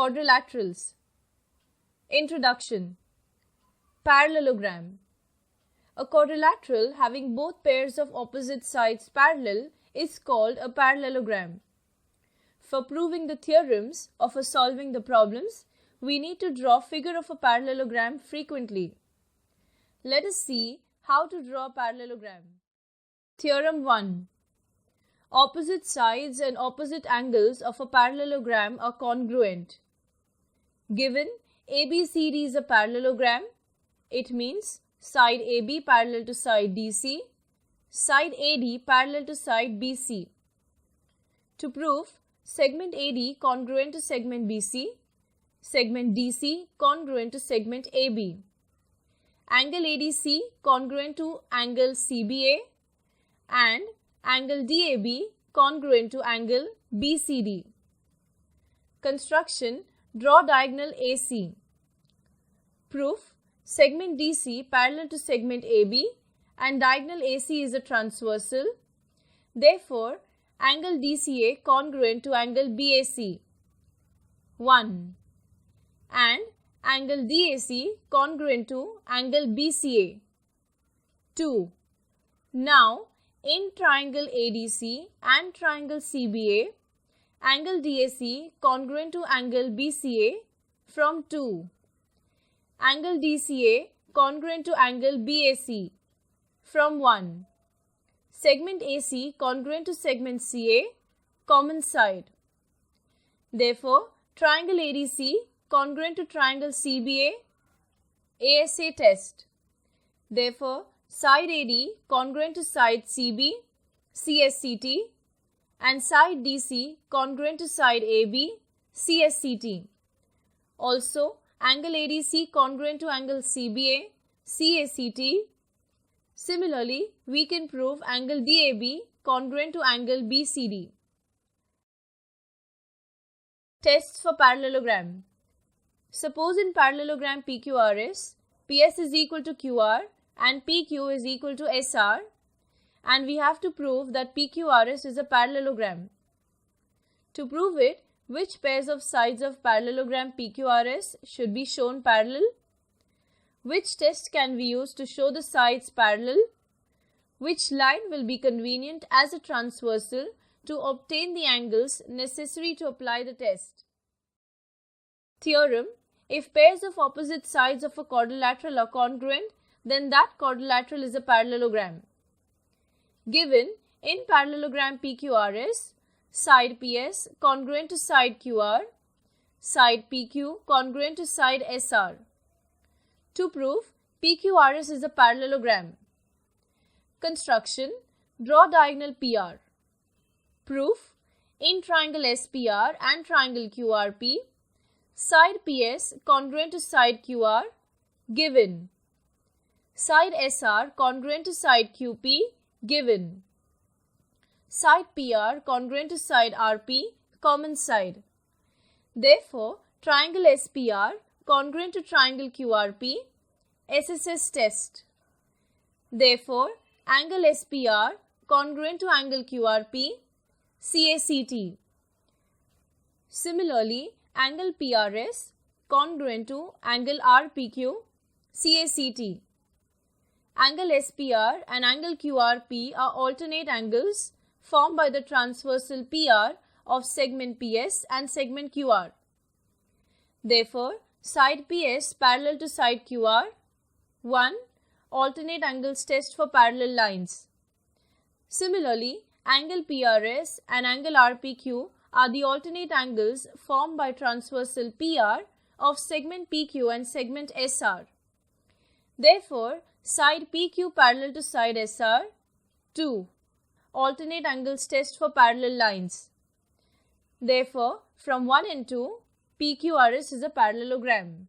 Quadrilaterals. Introduction. Parallelogram. A quadrilateral having both pairs of opposite sides parallel is called a parallelogram. For proving the theorems or for solving the problems, we need to draw figure of a parallelogram frequently. Let us see how to draw a parallelogram. Theorem 1. Opposite sides and opposite angles of a parallelogram are congruent. Given ABCD is a parallelogram, it means side AB parallel to side DC, side AD parallel to side BC. To prove segment AD congruent to segment BC, segment DC congruent to segment AB, angle ADC congruent to angle CBA, and angle DAB congruent to angle BCD. Construction: draw diagonal AC. Proof: segment DC parallel to segment AB and diagonal AC is a transversal. Therefore, angle DCA congruent to angle BAC. 1. And angle DAC congruent to angle BCA. 2. Now, in triangle ADC and triangle CBA, angle DAC congruent to angle BCA from 2. Angle DCA congruent to angle BAC from 1. Segment AC congruent to segment CA, common side. Therefore, triangle ADC congruent to triangle CBA, ASA test. Therefore, side AD congruent to side CB, CSCT, and side DC congruent to side AB, CSCT. Also, angle ADC congruent to angle CBA, CACT. Similarly, we can prove angle DAB congruent to angle BCD. Tests for parallelogram. Suppose in parallelogram PQRS, PS is equal to QR and PQ is equal to SR, and we have to prove that PQRS is a parallelogram. To prove it, which pairs of sides of parallelogram PQRS should be shown parallel? Which test can we use to show the sides parallel? Which line will be convenient as a transversal to obtain the angles necessary to apply the test? Theorem: if pairs of opposite sides of a quadrilateral are congruent, then that quadrilateral is a parallelogram. Given in parallelogram PQRS, side PS congruent to side QR, side PQ congruent to side SR. To prove PQRS is a parallelogram. Construction: draw diagonal PR. Proof: in triangle SPR and triangle QRP, side PS congruent to side QR, given. Side SR congruent to side QP, given. Side PR congruent to side RP, common side. Therefore, triangle SPR congruent to triangle QRP, SSS test. Therefore, angle SPR congruent to angle QRP, CACT. Similarly, angle PRS congruent to angle RPQ, CACT. Angle SPR and angle QRP are alternate angles formed by the transversal PR of segment PS and segment QR. Therefore, side PS parallel to side QR. 1. Alternate angles test for parallel lines. Similarly, angle PRS and angle RPQ are the alternate angles formed by transversal PR of segment PQ and segment SR. Therefore, side PQ parallel to side SR. 2. Alternate angles test for parallel lines. Therefore, from 1 and 2, PQRS is a parallelogram.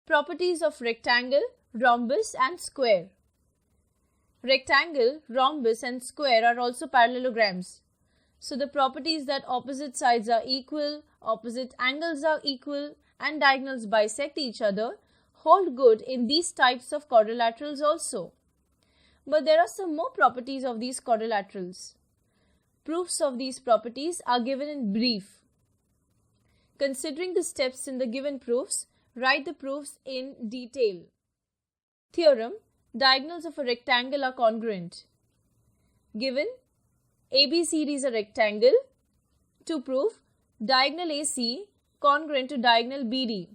Properties of rectangle, rhombus and square. Rectangle, rhombus and square are also parallelograms. So the properties that opposite sides are equal, opposite angles are equal, and diagonals bisect each other hold good in these types of quadrilaterals also. But there are some more properties of these quadrilaterals. Proofs of these properties are given in brief. Considering the steps in the given proofs, write the proofs in detail. Theorem: diagonals of a rectangle are congruent. Given ABCD is a rectangle. To prove diagonal AC congruent to diagonal BD.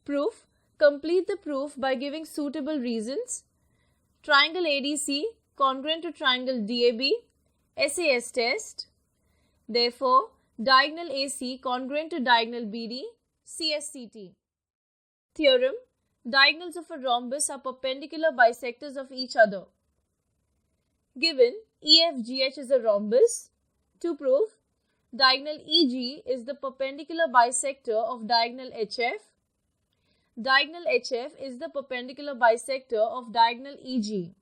Proof: complete the proof by giving suitable reasons. Triangle ADC congruent to triangle DAB, SAS test. Therefore, diagonal AC congruent to diagonal BD, CSCT. Theorem: diagonals of a rhombus are perpendicular bisectors of each other. Given EFGH is a rhombus. To prove, diagonal EG is the perpendicular bisector of diagonal HF. Diagonal HF is the perpendicular bisector of diagonal EG.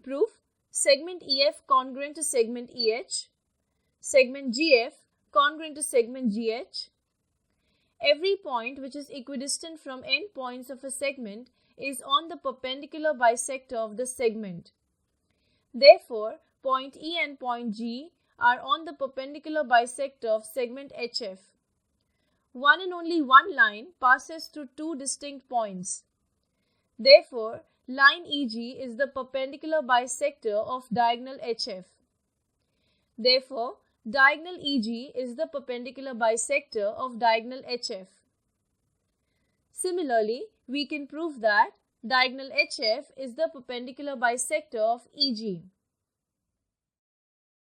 Proof: segment EF congruent to segment EH. Segment GF congruent to segment GH. Every point which is equidistant from end points of a segment is on the perpendicular bisector of the segment. Therefore, point E and point G are on the perpendicular bisector of segment HF. One and only one line passes through two distinct points. Therefore, line EG is the perpendicular bisector of diagonal HF. Therefore, diagonal EG is the perpendicular bisector of diagonal HF. Similarly, we can prove that diagonal HF is the perpendicular bisector of EG.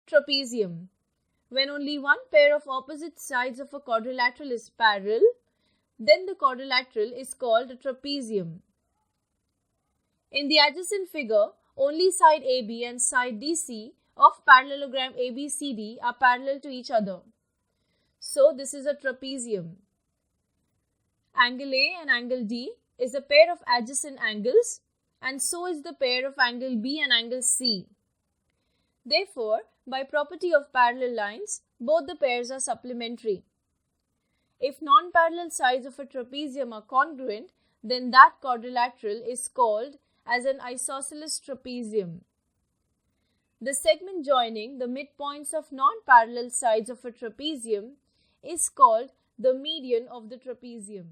Trapezium. When only one pair of opposite sides of a quadrilateral is parallel, then the quadrilateral is called a trapezium. In the adjacent figure, only side AB and side DC of parallelogram ABCD are parallel to each other. So, this is a trapezium. Angle A and angle D is a pair of adjacent angles, and so is the pair of angle B and angle C. Therefore, by property of parallel lines, both the pairs are supplementary. If non-parallel sides of a trapezium are congruent, then that quadrilateral is called as an isosceles trapezium. The segment joining the midpoints of non-parallel sides of a trapezium is called the median of the trapezium.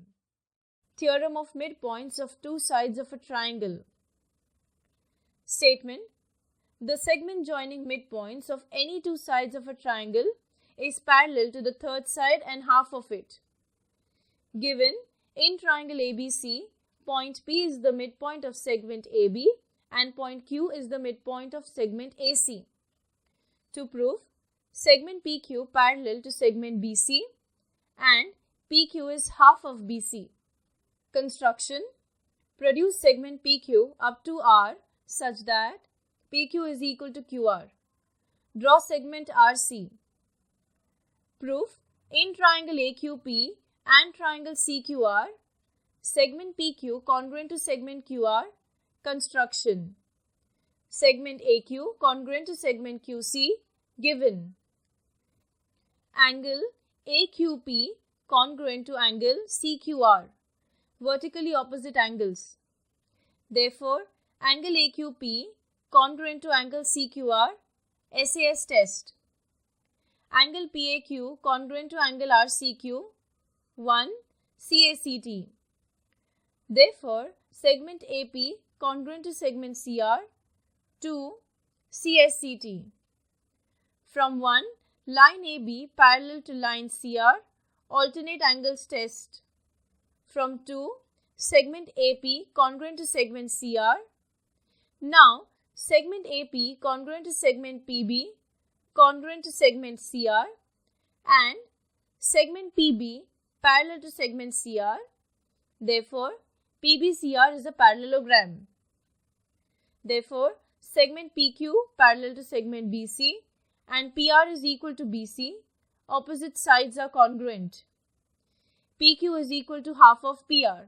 Theorem of midpoints of two sides of a triangle. Statement: the segment joining midpoints of any two sides of a triangle is parallel to the third side and half of it. Given in triangle ABC, point P is the midpoint of segment AB and point Q is the midpoint of segment AC. To prove, segment PQ parallel to segment BC and PQ is half of BC. Construction: produce segment PQ up to R such that PQ is equal to QR. Draw segment RC. Proof: in triangle AQP and triangle CQR, segment PQ congruent to segment QR. Construction: segment AQ congruent to segment QC given. Angle AQP congruent to angle CQR, vertically opposite angles. Therefore, angle AQP congruent to angle CQR, SAS test. Angle PAQ congruent to angle RCQ, 1, CACT. Therefore, segment AP congruent to segment CR, 2, CSCT. From 1, line AB parallel to line CR, alternate angles test. From 2, segment AP congruent to segment CR. Now, segment AP congruent to segment PB, congruent to segment CR, and segment PB parallel to segment CR. Therefore, PBCR is a parallelogram. Therefore, segment PQ parallel to segment BC and PR is equal to BC. Opposite sides are congruent. PQ is equal to half of PR.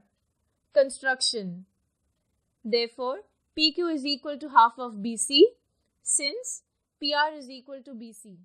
Construction: therefore, PQ is equal to half of BC since PR is equal to BC.